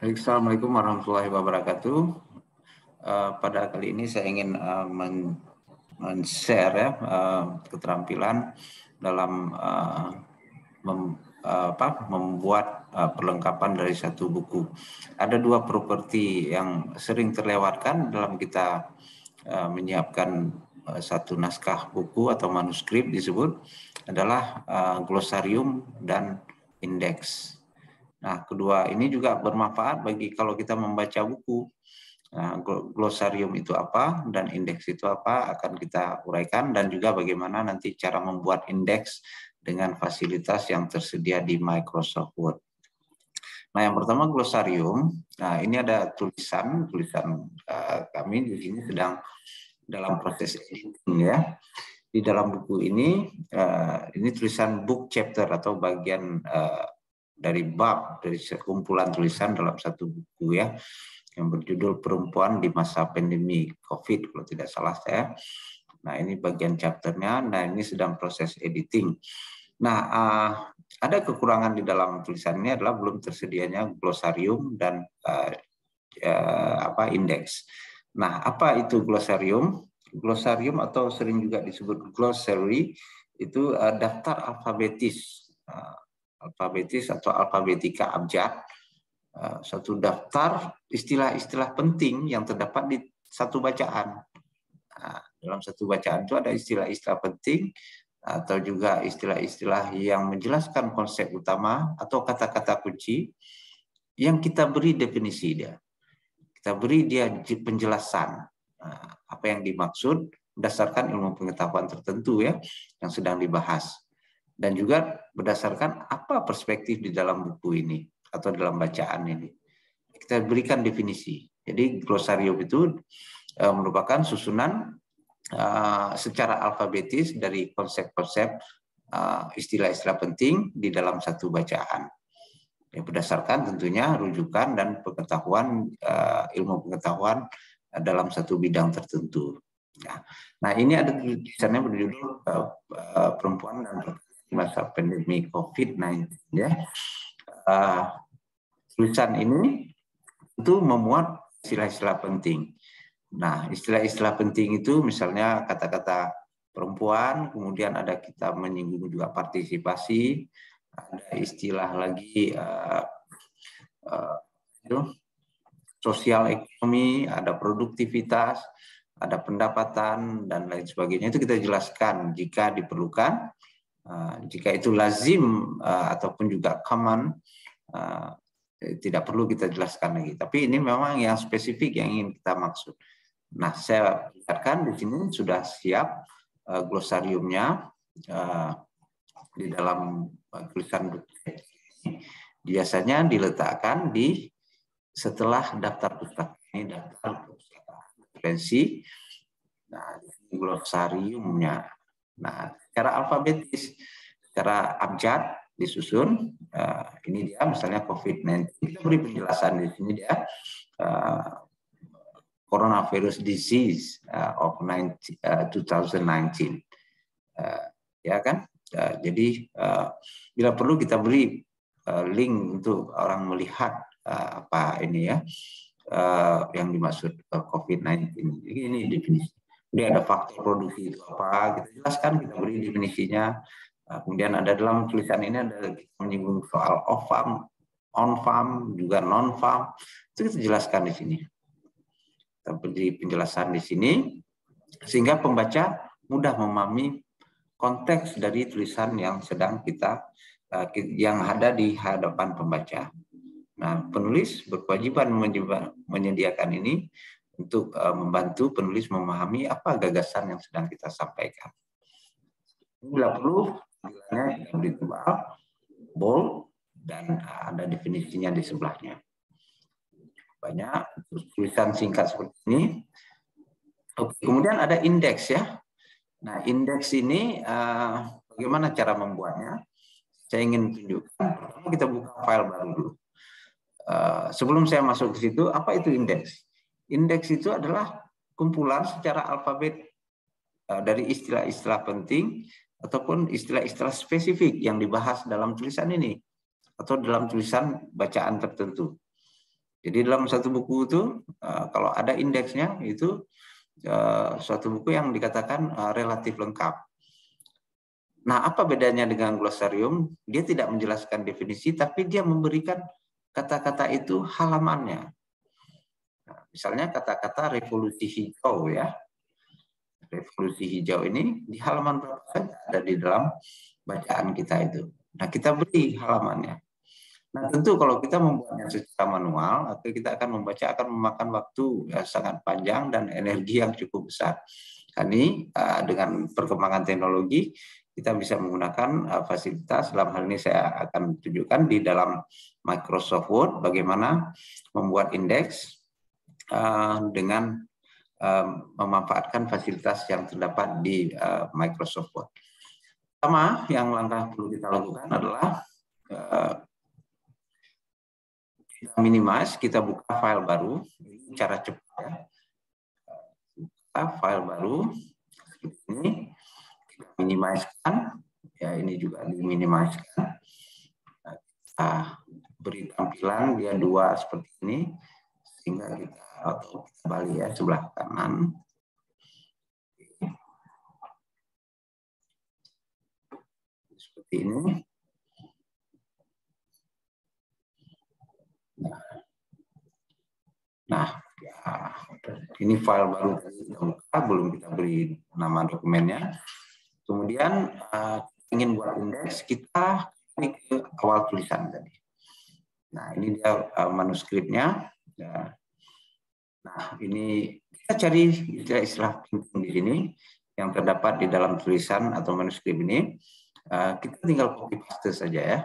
Assalamualaikum warahmatullahi wabarakatuh. Pada kali ini saya ingin men-share ya, keterampilan dalam membuat perlengkapan dari satu buku. Ada dua properti yang sering terlewatkan dalam kita menyiapkan satu naskah buku atau manuskrip disebut adalah glosarium dan indeks. Nah, kedua ini juga bermanfaat bagi kalau kita membaca buku. Nah, glosarium itu apa dan indeks itu apa akan kita uraikan, dan juga bagaimana nanti cara membuat indeks dengan fasilitas yang tersedia di Microsoft Word. Nah, yang pertama glosarium. Nah, ini ada tulisan kami di sini sedang dalam proses editing ya. Di dalam buku ini tulisan book chapter atau bagian dari bab dari sekumpulan tulisan dalam satu buku ya, yang berjudul Perempuan di Masa Pandemi COVID kalau tidak salah saya. Nah, ini bagian chapternya. Nah, ini sedang proses editing. Nah, ada kekurangan di dalam tulisan ini adalah belum tersedianya glosarium dan indeks. Nah, apa itu glosarium? Glosarium atau sering juga disebut glossary itu daftar alfabetis atau alfabetika abjad, satu daftar istilah-istilah penting yang terdapat di satu bacaan. Dalam satu bacaan itu ada istilah-istilah penting atau juga istilah-istilah yang menjelaskan konsep utama atau kata-kata kunci yang kita beri definisi dia. Kita beri dia penjelasan apa yang dimaksud berdasarkan ilmu pengetahuan tertentu ya yang sedang dibahas. Dan juga berdasarkan apa perspektif di dalam buku ini atau dalam bacaan ini. Kita berikan definisi. Jadi glosarium itu merupakan susunan secara alfabetis dari konsep-konsep istilah-istilah penting di dalam satu bacaan. Ya, berdasarkan tentunya rujukan dan pengetahuan ilmu pengetahuan dalam satu bidang tertentu. Nah, ini ada tulisannya berjudul Perempuan dan Masa Pandemi COVID-19 ya. Tulisan ini itu memuat istilah-istilah penting. Nah, istilah-istilah penting itu misalnya kata-kata perempuan, kemudian ada kita menyinggung juga partisipasi, ada istilah lagi sosial ekonomi, ada produktivitas, ada pendapatan dan lain sebagainya. Itu kita jelaskan jika diperlukan. Jika itu lazim ataupun juga common, tidak perlu kita jelaskan lagi. Tapi ini memang yang spesifik yang ingin kita maksud. Nah, saya lihatkan di sini sudah siap glosariumnya di dalam tulisan buku. Biasanya diletakkan di setelah daftar pustaka. Ini daftar pustaka referensi. Nah, ini glosariumnya. Nah, secara alfabetis, secara abjad disusun. Ini dia misalnya COVID-19. Kita beri penjelasan di sini dia coronavirus disease of 2019. Ya kan? Jadi bila perlu kita beri link untuk orang melihat apa ini ya yang dimaksud COVID-19. Jadi ini definisi. Kemudian ada faktor produksi itu apa, kita jelaskan, kita beri definisinya. Kemudian ada dalam tulisan ini ada menyinggung soal off-farm, on-farm, juga non-farm. Itu kita jelaskan di sini. Kita beri penjelasan di sini sehingga pembaca mudah memahami konteks dari tulisan yang sedang yang ada di hadapan pembaca. Nah, penulis berkewajiban menyediakan ini untuk membantu penulis memahami apa gagasan yang sedang kita sampaikan. Bila perlu, tulisannya kita beri tebal, bold, dan ada definisinya di sebelahnya. Banyak tulisan singkat seperti ini. Oke, kemudian ada indeks ya. Nah, indeks ini bagaimana cara membuatnya? Saya ingin tunjukkan. Pertama kita buka file baru dulu. Sebelum saya masuk ke situ, apa itu indeks? Indeks itu adalah kumpulan secara alfabet dari istilah-istilah penting ataupun istilah-istilah spesifik yang dibahas dalam tulisan ini atau dalam tulisan bacaan tertentu. Jadi dalam satu buku itu kalau ada indeksnya itu suatu buku yang dikatakan relatif lengkap. Nah, apa bedanya dengan glosarium? Dia tidak menjelaskan definisi, tapi dia memberikan kata-kata itu halamannya. Nah, misalnya kata-kata revolusi hijau ya. Revolusi hijau ini di halaman berapa saja ada di dalam bacaan kita itu. Nah, kita beri halamannya. Nah, tentu kalau kita membuatnya secara manual, atau kita akan membaca akan memakan waktu ya, sangat panjang dan energi yang cukup besar. Ini dengan perkembangan teknologi kita bisa menggunakan fasilitas. Dalam hal ini saya akan tunjukkan di dalam Microsoft Word bagaimana membuat indeks dengan memanfaatkan fasilitas yang terdapat di Microsoft Word. Pertama, yang langkah perlu kita lakukan adalah kita minimize, kita buka file baru. Ini cara cepat ya. Buka file baru seperti ini, kita minimize-kan. Ya, ini juga diminimize-kan. Nah, kita beri tampilan dia 2 seperti ini, sehingga kita atau kita balik ya sebelah kanan. Seperti ini. Nah, ya, ini file baru kita buka, belum kita beri nama dokumennya. Kemudian ingin buat indeks, kita klik ke awal tulisan tadi. Nah, ini dia manuskripnya. Ya. Nah, ini kita cari istilah penting di sini yang terdapat di dalam tulisan atau manuskrip ini. Kita tinggal copy paste saja ya.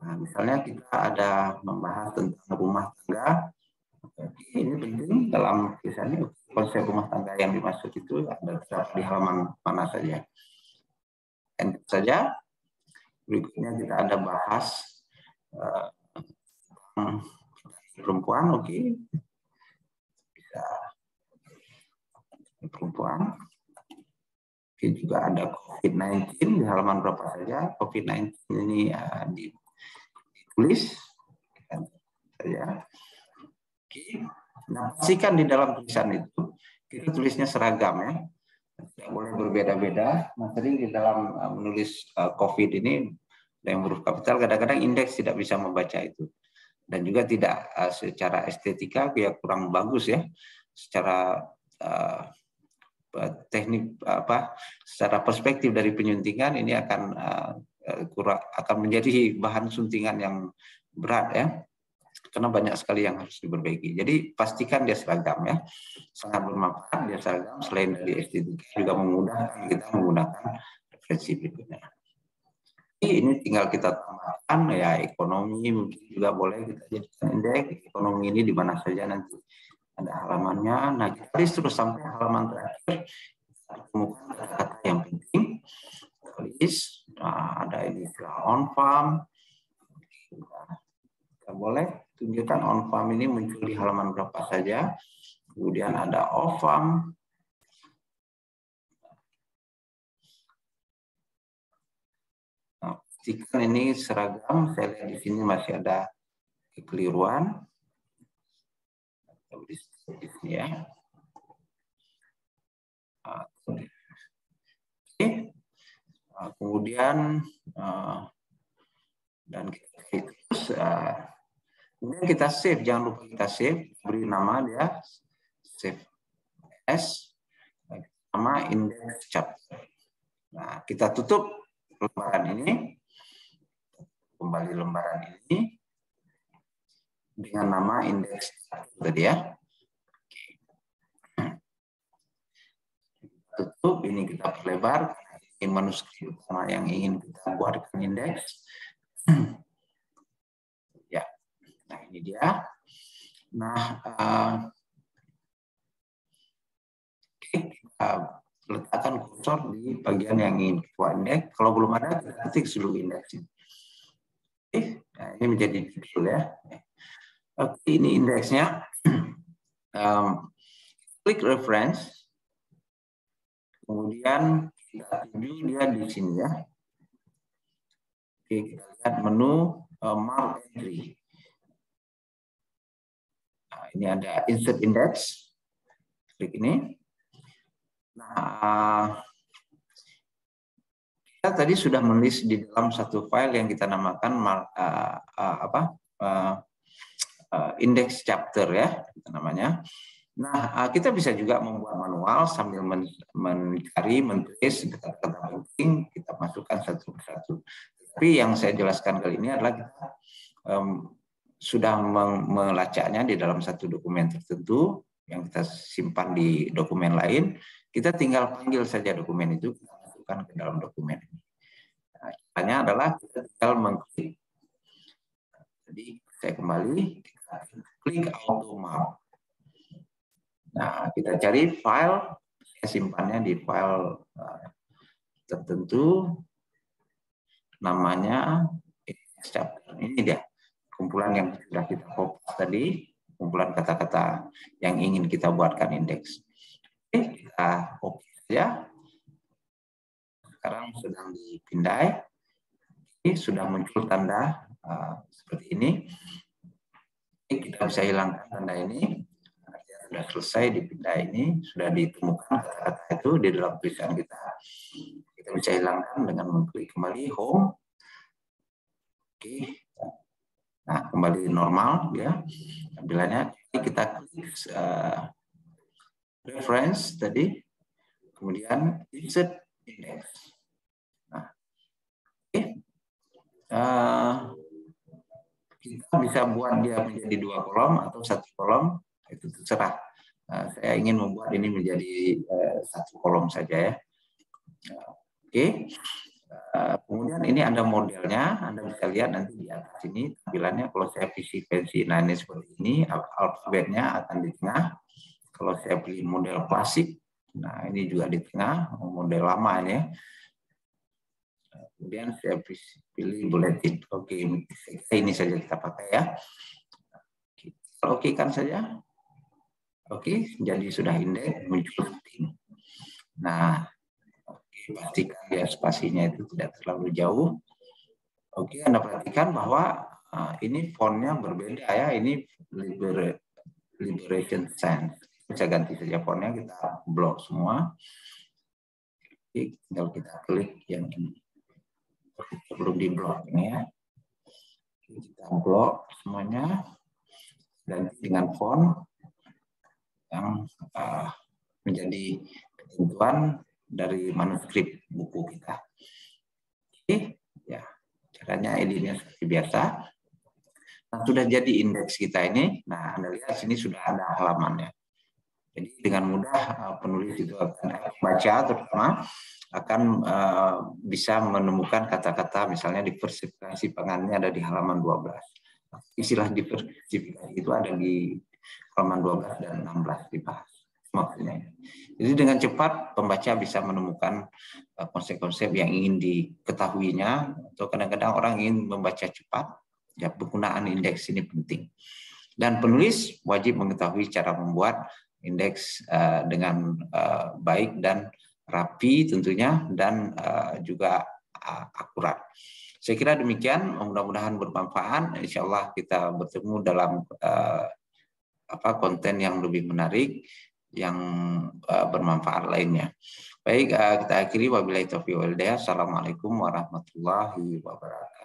Nah, misalnya kita ada membahas tentang rumah tangga. Ini penting dalam tulisan ini, konsep rumah tangga yang dimaksud itu ada di halaman mana saja. Enter saja. Berikutnya kita ada bahas perempuan, oke. Bisa perempuan. Oke, juga ada COVID-19 di halaman berapa saja. COVID-19 ini ditulis saja. Oke. Nah, pastikan di dalam tulisan itu kita tulisnya seragam ya. Tidak boleh berbeda-beda. Nah, sering di dalam menulis COVID ini yang huruf kapital kadang-kadang indeks tidak bisa membaca itu. Dan juga tidak secara estetika ya kurang bagus ya. Secara teknik secara perspektif dari penyuntingan ini akan menjadi bahan suntingan yang berat ya. Karena banyak sekali yang harus diperbaiki. Jadi pastikan dia seragam ya. Sangat bermanfaat dia seragam. Selain dari estetika juga memudahkan kita menggunakan referensi berikutnya. Ini tinggal kita tambahkan ya ekonomi mungkin juga boleh kita jadikan indeks. Ekonomi ini di mana saja nanti ada halamannya. Nah, kita terus sampai halaman terakhir kita temukan kata-kata yang penting. Tulis, nah, ada ini istilah on farm. Kita boleh tunjukkan on farm ini muncul di halaman berapa saja. Kemudian ada off farm. Nah, pastikan ini seragam. Saya lihat di sini masih ada kekeliruan. Tulis di sini ya. Oke. Kemudian dan kita terus kemudian kita save, jangan lupa kita save, beri nama dia save as nama index chapter. Nah, kita tutup lembaran ini, kembali lembaran ini dengan nama index chapter tadi ya. Tutup, ini kita perlebar, ini manuskrip utama yang ingin kita buatkan indeks. Ya, nah ini dia. Nah, kita letakkan kursor di bagian yang ingin kita buat indeks. Kalau belum ada, kita ketik seluruh indeks. Oke, nah ini menjadi judul ya. Oke, ini indeksnya. Klik reference. Kemudian kita tuju dia di sini ya. Oke, kita lihat menu mark entry. ini ada insert index, klik ini. Nah, kita tadi sudah menulis di dalam satu file yang kita namakan index chapter ya, kita namanya. Nah, kita bisa juga membuat manual sambil mencari, menulis kata-kata penting, kita masukkan satu persatu. Tapi yang saya jelaskan kali ini adalah kita sudah melacaknya di dalam satu dokumen tertentu yang kita simpan di dokumen lain, kita tinggal panggil saja dokumen itu, kita masukkan ke dalam dokumen ini. Nah, caranya adalah kita tinggal mengklik. Jadi saya kembali, kita klik auto map. Nah, kita cari file, saya simpannya di file tertentu, namanya chapter. Ini dia, kumpulan yang sudah kita copy tadi, kumpulan kata-kata yang ingin kita buatkan indeks. Oke, kita copy saja. Sekarang sedang dipindai. Ini sudah muncul tanda seperti ini. Kita bisa hilangkan tanda ini. Sudah selesai dipindai ini, sudah ditemukan kata-kata itu di dalam tulisan kita. Kita bisa hilangkan dengan mengklik kembali home. Oke. Nah, kembali normal ya tampilannya. Kita klik reference tadi, kemudian insert index. Nah, oke. Kita bisa buat dia menjadi 2 kolom atau 1 kolom, itu terserah. Saya ingin membuat ini menjadi 1 kolom saja ya. Oke. Kemudian ini ada modelnya, Anda bisa lihat nanti di atas ini tampilannya. Kalau saya visi nah ini seperti ini, alfabetnya akan di tengah. Kalau saya pilih model klasik, nah ini juga di tengah, model lama ini ya. Kemudian saya pilih bulletin. Oke, ini saja kita pakai ya. Oke kan saja. Oke, jadi sudah indeks muncul seperti ini. Nah, pastikan ya spasinya itu tidak terlalu jauh. Oke, Anda perhatikan bahwa ini fontnya berbeda ya. Ini Liberation Sans. Bisa ganti saja fontnya, kita blok semua. Oke, tinggal kita klik yang ini. Belum di blok ini ya. Kita blok semuanya. Ganti dengan font yang menjadi ketentuan dari manuskrip buku kita. Oke, ya caranya editnya seperti biasa. Nah, sudah jadi indeks kita ini. Nah, Anda lihat sini sudah ada halamannya. Jadi dengan mudah penulis itu akan baca, terutama akan bisa menemukan kata-kata misalnya diversifikasi pengannya ada di halaman 12. Istilah diversifikasi itu ada di halaman 12 dan 16 dibahas. Maksudnya. Jadi dengan cepat pembaca bisa menemukan konsep-konsep yang ingin diketahuinya, atau kadang-kadang orang ingin membaca cepat, ya penggunaan indeks ini penting. Dan penulis wajib mengetahui cara membuat indeks dengan baik dan rapi tentunya, dan juga akurat. Saya kira demikian, mudah-mudahan bermanfaat. Insya Allah kita bertemu dalam konten yang lebih menarik, yang bermanfaat lainnya. Baik, kita akhiri wabillahi taufiq wal hidayah. Assalamualaikum warahmatullahi wabarakatuh.